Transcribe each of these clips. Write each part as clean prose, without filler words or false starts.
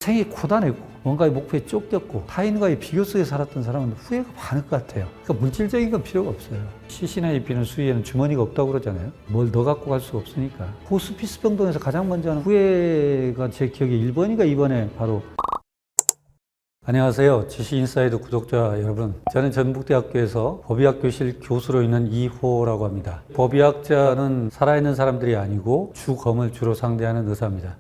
생이 고단했고 뭔가의 목표에 쫓겼고 타인과의 비교 속에 살았던 사람은 후회가 많을 것 같아요. 그러니까 물질적인 건 필요가 없어요. 시시나 입히는 수위에는 주머니가 없다고 그러잖아요. 뭘 더 갖고 갈 수가 없으니까. 호스피스 병동에서 가장 먼저 하는 후회가 제 기억에 1번인가 2번에 바로 안녕하세요. 지식인사이드 구독자 여러분. 저는 전북대학교에서 법의학교실 교수로 있는 이호라고 합니다. 법의학자는 살아있는 사람들이 아니고 주검을 주로 상대하는 의사입니다.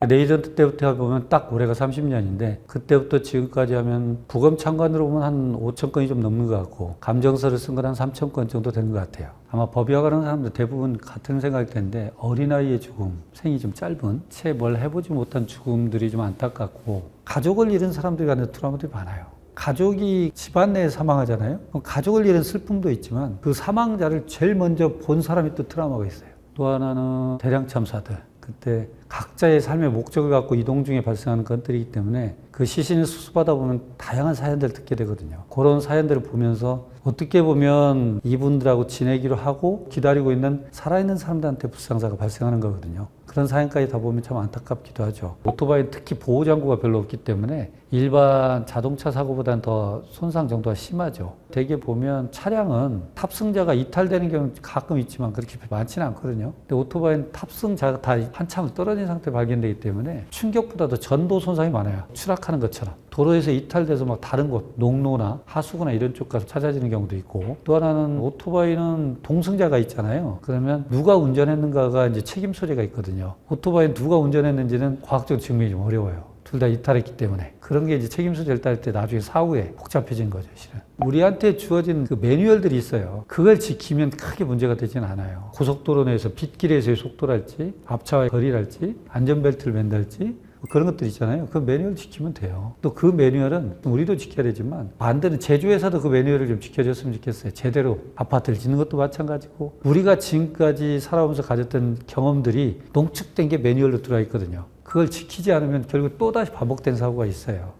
레이전트 때부터 보면 딱 올해가 30년인데 그때부터 지금까지 하면 부검 참관으로 보면 한 5천 건이 좀 넘는 것 같고 감정서를 쓴 건 한 3천 건 정도 되는 것 같아요. 아마 법의학하는 사람들 대부분 같은 생각일 텐데 어린아이의 죽음, 생이 좀 짧은 채 뭘 해보지 못한 죽음들이 좀 안타깝고 가족을 잃은 사람들이 갖는 트라우마들이 많아요. 가족이 집안 내에 사망하잖아요. 가족을 잃은 슬픔도 있지만 그 사망자를 제일 먼저 본 사람이 또 트라우마가 있어요. 또 하나는 대량 참사들. 그때 각자의 삶의 목적을 갖고 이동 중에 발생하는 것들이기 때문에 그 시신을 수습하다 보면 다양한 사연들을 듣게 되거든요. 그런 사연들을 보면서 어떻게 보면 이분들하고 지내기로 하고 기다리고 있는 살아있는 사람들한테 불상사가 발생하는 거거든요. 그런 사연까지 다 보면 참 안타깝기도 하죠. 오토바이 특히 보호장구가 별로 없기 때문에 일반 자동차 사고보다는 더 손상 정도가 심하죠. 대개 보면 차량은 탑승자가 이탈되는 경우 가끔 있지만 그렇게 많지는 않거든요. 근데 오토바이는 탑승자가 다 한참을 떨어진 상태에 발견되기 때문에 충격보다도 전도 손상이 많아요. 추락하는 것처럼. 도로에서 이탈돼서 막 다른 곳, 농로나 하수구나 이런 쪽 가서 찾아지는 경우도 있고 또 하나는 오토바이는 동승자가 있잖아요. 그러면 누가 운전했는가가 이제 책임 소재가 있거든요. 오토바이는 누가 운전했는지는 과학적으로 증명이 좀 어려워요. 둘 다 이탈했기 때문에. 그런 게 이제 책임 소재를 따를 때 나중에 사후에 복잡해진 거죠, 실은. 우리한테 주어진 그 매뉴얼들이 있어요. 그걸 지키면 크게 문제가 되진 않아요. 고속도로 내에서 빗길에서의 속도랄지, 앞차와의 거리랄지, 안전벨트를 맨달지, 그런 것들 있잖아요. 그 매뉴얼 지키면 돼요. 또 그 매뉴얼은 우리도 지켜야 되지만 반대로 제조회사도 그 매뉴얼을 좀 지켜줬으면 좋겠어요. 제대로 아파트를 짓는 것도 마찬가지고 우리가 지금까지 살아오면서 가졌던 경험들이 농축된 게 매뉴얼로 들어와 있거든요. 그걸 지키지 않으면 결국 또다시 반복된 사고가 있어요.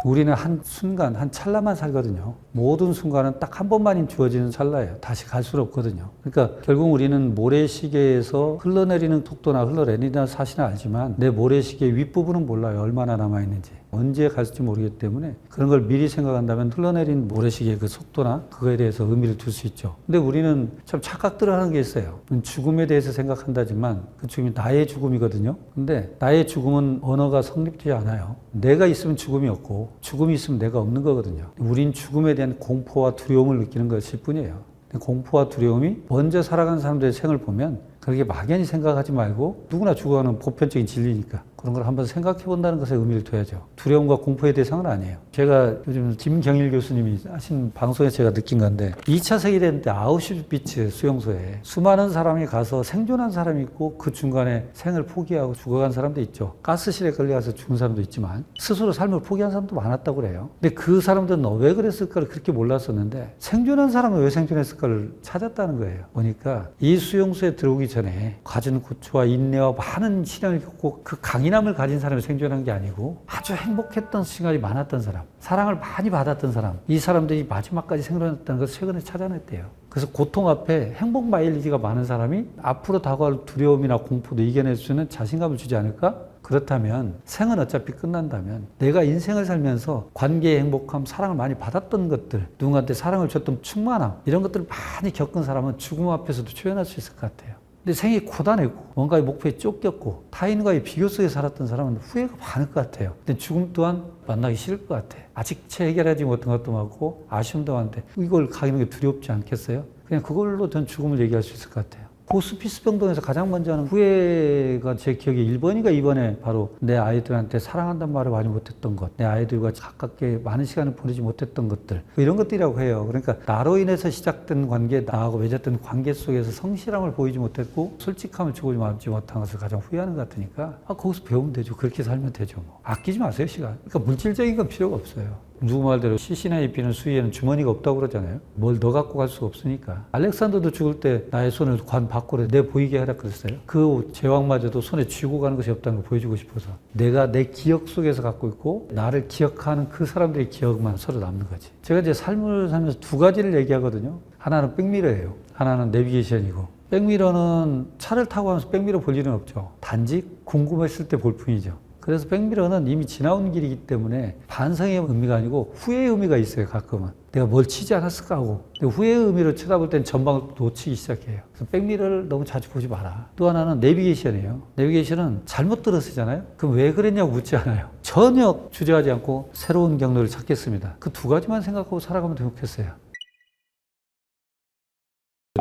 우리는 한 순간, 한 찰나만 살거든요. 모든 순간은 딱 한 번만이 주어지는 찰나예요. 다시 갈 수는 없거든요. 그러니까 결국 우리는 모래시계에서 흘러내리는 속도나 흘러내리는 사실은 알지만 내 모래시계 윗부분은 몰라요. 얼마나 남아있는지. 언제 갈지 모르기 때문에 그런 걸 미리 생각한다면 흘러내린 모래시계의 그 속도나 그거에 대해서 의미를 둘 수 있죠. 근데 우리는 참 착각들을 하는 게 있어요. 죽음에 대해서 생각한다지만 그 죽음이 나의 죽음이거든요. 근데 나의 죽음은 언어가 성립되지 않아요. 내가 있으면 죽음이 없고 죽음이 있으면 내가 없는 거거든요. 우린 죽음에 대한 공포와 두려움을 느끼는 것일 뿐이에요. 공포와 두려움이 먼저 살아간 사람들의 생을 보면 그렇게 막연히 생각하지 말고 누구나 죽어가는 보편적인 진리니까 그런 걸 한번 생각해 본다는 것에 의미를 둬야죠. 두려움과 공포의 대상은 아니에요. 제가 요즘 김경일 교수님이 하신 방송에서 제가 느낀 건데 2차 세계대전 때 아우슈비츠 수용소에 수많은 사람이 가서 생존한 사람이 있고 그 중간에 생을 포기하고 죽어간 사람도 있죠. 가스실에 걸려가서 죽은 사람도 있지만 스스로 삶을 포기한 사람도 많았다고 그래요. 근데 그 사람들은 왜 그랬을까를 그렇게 몰랐었는데 생존한 사람은 왜 생존했을까를 찾았다는 거예요. 보니까 이 수용소에 들어오기 전에 가진 고초와 인내와 많은 시련을 겪고 그 강인함을 가진 사람이 생존한 게 아니고 아주 행복했던 시간이 많았던 사람, 사랑을 많이 받았던 사람, 이 사람들이 마지막까지 생존했다는 것을 최근에 찾아냈대요. 그래서 고통 앞에 행복 마일리지가 많은 사람이 앞으로 다가올 두려움이나 공포도 이겨낼 수 있는 자신감을 주지 않을까? 그렇다면 생은 어차피 끝난다면 내가 인생을 살면서 관계의 행복함, 사랑을 많이 받았던 것들, 누군가한테 사랑을 줬던 충만함 이런 것들을 많이 겪은 사람은 죽음 앞에서도 초연할 수 있을 것 같아요. 근데 생이 고단했고 뭔가의 목표에 쫓겼고 타인과의 비교 속에 살았던 사람은 후회가 많을 것 같아요. 근데 죽음 또한 만나기 싫을 것 같아. 아직 채 해결하지 못한 것도 많고 아쉬움도 많은데 이걸 가기는 게 두렵지 않겠어요? 그냥 그걸로 전 죽음을 얘기할 수 있을 것 같아요. 호스피스 병동에서 가장 먼저 하는 후회가 제 기억에 1번인가 2번에 바로 내 아이들한테 사랑한다는 말을 많이 못했던 것, 내 아이들과 가깝게 많은 시간을 보내지 못했던 것들 이런 것들이라고 해요. 그러니까 나로 인해서 시작된 관계, 나하고 맺었던 관계 속에서 성실함을 보이지 못했고 솔직함을 주고받지 못한 것을 가장 후회하는 것 같으니까 거기서 배우면 되죠. 그렇게 살면 되죠. 뭐. 아끼지 마세요, 시간. 그러니까 물질적인 건 필요가 없어요. 누구 말대로 시시나 입히는 수위에는 주머니가 없다고 그러잖아요. 뭘 더 갖고 갈 수가 없으니까. 알렉산더도 죽을 때 나의 손을 관 밖으로 내 보이게 하라 그랬어요. 그 제왕마저도 손에 쥐고 가는 것이 없다는 걸 보여주고 싶어서. 내가 내 기억 속에서 갖고 있고 나를 기억하는 그 사람들의 기억만 서로 남는 거지. 제가 이제 삶을 살면서 두 가지를 얘기하거든요. 하나는 백미러예요. 하나는 내비게이션이고 백미러는 차를 타고 가면서 백미러 볼 일은 없죠. 단지 궁금했을 때 볼 뿐이죠. 그래서 백미러는 이미 지나온 길이기 때문에 반성의 의미가 아니고 후회의 의미가 있어요. 가끔은 내가 뭘 치지 않았을까 하고, 근데 후회의 의미로 쳐다볼 땐 전방을 놓치기 시작해요. 그래서 백미러를 너무 자주 보지 마라. 또 하나는 내비게이션이에요. 내비게이션은 잘못 들었잖아요. 그럼 왜 그랬냐고 묻지 않아요. 전혀 주저하지 않고 새로운 경로를 찾겠습니다. 그 두 가지만 생각하고 살아가면 좋겠어요.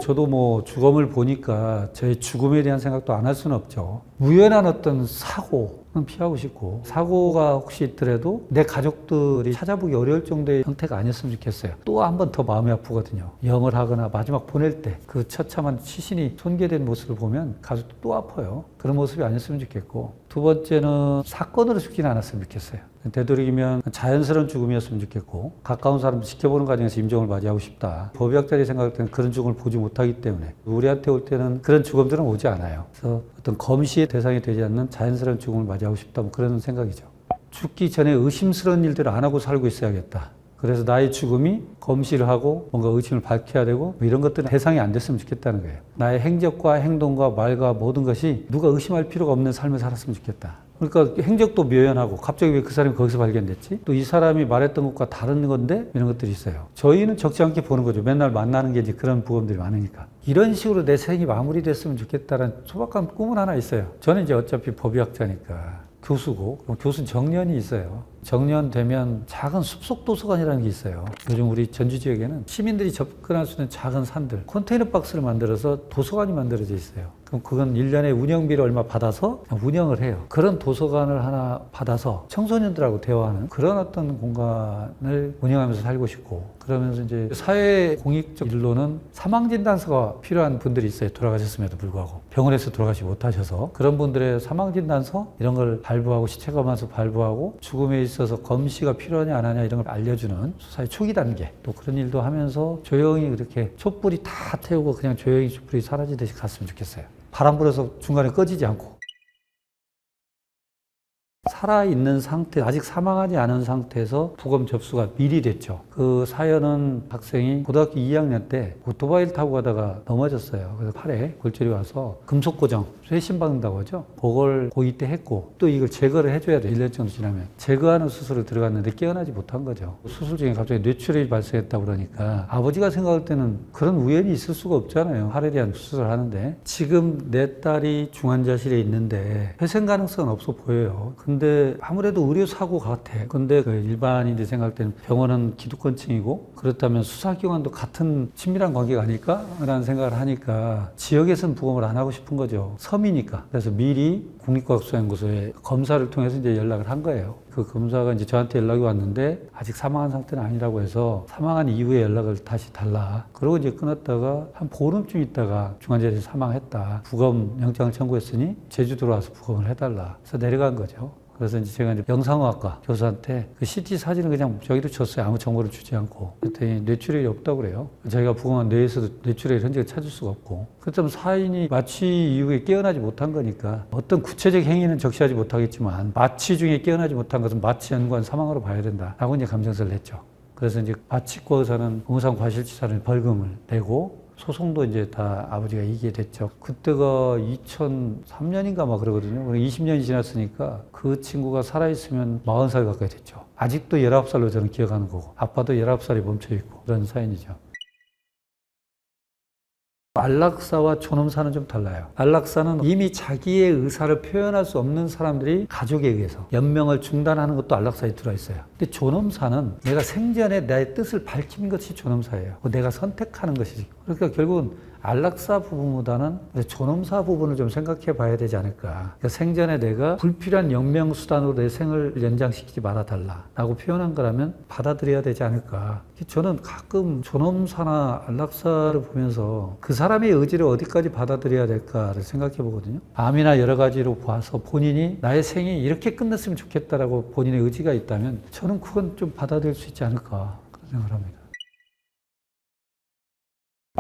저도 뭐 주검을 보니까 저의 죽음에 대한 생각도 안 할 수는 없죠. 우연한 어떤 사고는 피하고 싶고, 사고가 혹시 있더라도 내 가족들이 찾아보기 어려울 정도의 형태가 아니었으면 좋겠어요. 또 한 번 더 마음이 아프거든요. 영을 하거나 마지막 보낼 때 그 처참한 시신이 손괴된 모습을 보면 가족도 또 아파요. 그런 모습이 아니었으면 좋겠고, 두 번째는 사건으로 죽지는 않았으면 좋겠어요. 되도록이면 자연스러운 죽음이었으면 좋겠고, 가까운 사람들 지켜보는 과정에서 임종을 맞이하고 싶다. 법의학자들이 생각할 때는 그런 죽음을 보지 못하기 때문에 우리한테 올 때는 그런 죽음들은 오지 않아요. 그래서 어떤 검시의 대상이 되지 않는 자연스러운 죽음을 맞이하고 싶다, 뭐 그런 생각이죠. 죽기 전에 의심스러운 일들을 안 하고 살고 있어야겠다. 그래서 나의 죽음이 검시를 하고 뭔가 의심을 밝혀야 되고, 뭐 이런 것들은 대상이 안 됐으면 좋겠다는 거예요. 나의 행적과 행동과 말과 모든 것이 누가 의심할 필요가 없는 삶을 살았으면 좋겠다. 그러니까 행적도 묘연하고 갑자기 왜 그 사람이 거기서 발견됐지? 또 이 사람이 말했던 것과 다른 건데? 이런 것들이 있어요. 저희는 적지 않게 보는 거죠. 맨날 만나는 게 이제 그런 부검들이 많으니까. 이런 식으로 내 생이 마무리됐으면 좋겠다는 소박한 꿈은 하나 있어요. 저는 이제 어차피 법의학자니까 교수고, 교수 정년이 있어요. 정년 되면 작은 숲속 도서관이라는 게 있어요. 요즘 우리 전주 지역에는 시민들이 접근할 수 있는 작은 산들, 컨테이너 박스를 만들어서 도서관이 만들어져 있어요. 그럼 그건 1년에 운영비를 얼마 받아서 운영을 해요. 그런 도서관을 하나 받아서 청소년들하고 대화하는 그런 어떤 공간을 운영하면서 살고 싶고, 그러면서 이제 사회 공익적 일로는 사망진단서가 필요한 분들이 있어요. 돌아가셨음에도 불구하고 병원에서 돌아가시 못하셔서, 그런 분들의 사망진단서 이런 걸 발부하고, 시체검안서 발부하고, 죽음에 있어서 검시가 필요하냐 안 하냐 이런 걸 알려주는 수사의 초기 단계, 또 그런 일도 하면서 조용히 그렇게 촛불이 다 태우고 그냥 조용히 촛불이 사라지듯이 갔으면 좋겠어요. 바람 불어서 중간에 꺼지지 않고. 살아있는 상태, 아직 사망하지 않은 상태에서 부검 접수가 미리 됐죠. 그 사연은 학생이 고등학교 2학년 때 오토바이를 타고 가다가 넘어졌어요. 그래서 팔에 골절이 와서 금속고정, 쇠신 박는다고 하죠. 그걸 고2 때 했고, 또 이걸 제거를 해줘야 돼. 1년 정도 지나면. 제거하는 수술을 들어갔는데 깨어나지 못한 거죠. 수술 중에 갑자기 뇌출혈이 발생했다고 그러니까 아버지가 생각할 때는 그런 우연이 있을 수가 없잖아요. 팔에 대한 수술을 하는데. 지금 내 딸이 중환자실에 있는데 회생 가능성은 없어 보여요. 근데 아무래도 의료사고 같아. 근데 그 일반인들이 생각할 때는 병원은 기득권층이고, 그렇다면 수사기관도 같은 친밀한 관계가 아닐까? 라는 생각을 하니까 지역에서는 부검을 안 하고 싶은 거죠. 섬이니까. 그래서 미리 국립과학수사연구소에 검사를 통해서 이제 연락을 한 거예요. 그 검사가 이제 저한테 연락이 왔는데 아직 사망한 상태는 아니라고 해서 사망한 이후에 연락을 다시 달라. 그러고 이제 끊었다가 한 보름쯤 있다가 중환자실에서 사망했다. 부검 영장을 청구했으니 제주도로 와서 부검을 해달라. 그래서 내려간 거죠. 그래서 이제 제가 이제 영상의학과 교수한테 그 CT 사진을 그냥 저기로 줬어요. 아무 정보를 주지 않고. 그랬더니 뇌출혈이 없다고 그래요. 저희가 부검한 뇌에서도 뇌출혈 흔적을 찾을 수가 없고. 그렇다면 사인이 마취 이후에 깨어나지 못한 거니까 어떤 구체적 행위는 적시하지 못하겠지만 마취 중에 깨어나지 못한 것은 마취 연관 사망으로 봐야 된다라고 이제 감정서를 냈죠. 그래서 이제 마취과 의사는 의무상 과실치사를 벌금을 내고, 소송도 이제 다 아버지가 이기게 됐죠. 그때가 2003년인가 막 그러거든요. 20년이 지났으니까 그 친구가 살아있으면 40살 가까이 됐죠. 아직도 19살로 저는 기억하는 거고, 아빠도 19살이 멈춰있고, 그런 사연이죠. 안락사와 존엄사는 좀 달라요. 안락사는 이미 자기의 의사를 표현할 수 없는 사람들이 가족에 의해서 연명을 중단하는 것도 안락사에 들어있어요. 근데 존엄사는 내가 생전에 나의 뜻을 밝힌 것이 존엄사예요. 내가 선택하는 것이지. 그러니까 결국은 안락사 부분보다는 존엄사 부분을 좀 생각해 봐야 되지 않을까. 그러니까 생전에 내가 불필요한 영명수단으로 내 생을 연장시키지 말아달라라고 표현한 거라면 받아들여야 되지 않을까. 저는 가끔 존엄사나 안락사를 보면서 그 사람의 의지를 어디까지 받아들여야 될까를 생각해 보거든요. 암이나 여러 가지로 봐서 본인이 나의 생이 이렇게 끝났으면 좋겠다라고 본인의 의지가 있다면 저는 그건 좀 받아들일 수 있지 않을까 그런 생각을 합니다.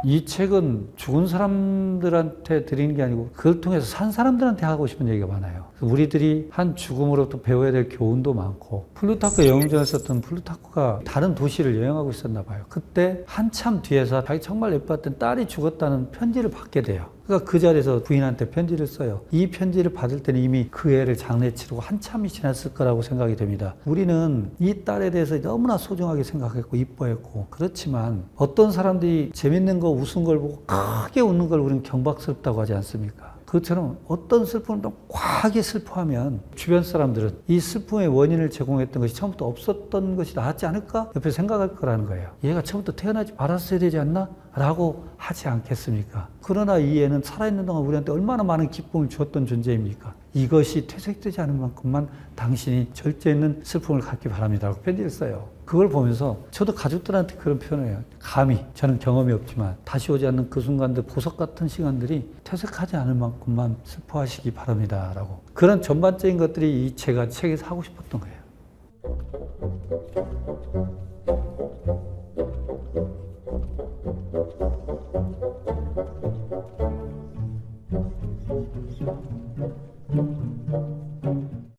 이 책은 죽은 사람들한테 드리는 게 아니고 그걸 통해서 산 사람들한테 하고 싶은 얘기가 많아요. 우리들이 한 죽음으로부터 배워야 될 교훈도 많고, 플루타크 여행전에 썼던 플루타크가 다른 도시를 여행하고 있었나 봐요. 그때 한참 뒤에서 자기 정말 예뻤던 딸이 죽었다는 편지를 받게 돼요. 그러니까 그 자리에서 부인한테 편지를 써요. 이 편지를 받을 때는 이미 그 애를 장례 치르고 한참이 지났을 거라고 생각이 됩니다. 우리는 이 딸에 대해서 너무나 소중하게 생각했고 이뻐했고, 그렇지만 어떤 사람들이 재밌는 거 웃은 걸 보고 크게 웃는 걸 우리는 경박스럽다고 하지 않습니까? 그것처럼 어떤 슬픔을 좀 과하게 슬퍼하면 주변 사람들은 이 슬픔의 원인을 제공했던 것이 처음부터 없었던 것이 낫지 않을까? 옆에 생각할 거라는 거예요. 얘가 처음부터 태어나지 말았어야 되지 않나? 라고 하지 않겠습니까? 그러나 이 애는 살아있는 동안 우리한테 얼마나 많은 기쁨을 주었던 존재입니까? 이것이 퇴색되지 않은 만큼만 당신이 절제 있는 슬픔을 갖기 바랍니다. 라고 편지를 써요. 그걸 보면서 저도 가족들한테 그런 표현을 해요. 감히, 저는 경험이 없지만 다시 오지 않는 그 순간들, 보석 같은 시간들이 퇴색하지 않을 만큼만 슬퍼하시기 바랍니다. 라고. 그런 전반적인 것들이 제가 책에서 하고 싶었던 거예요.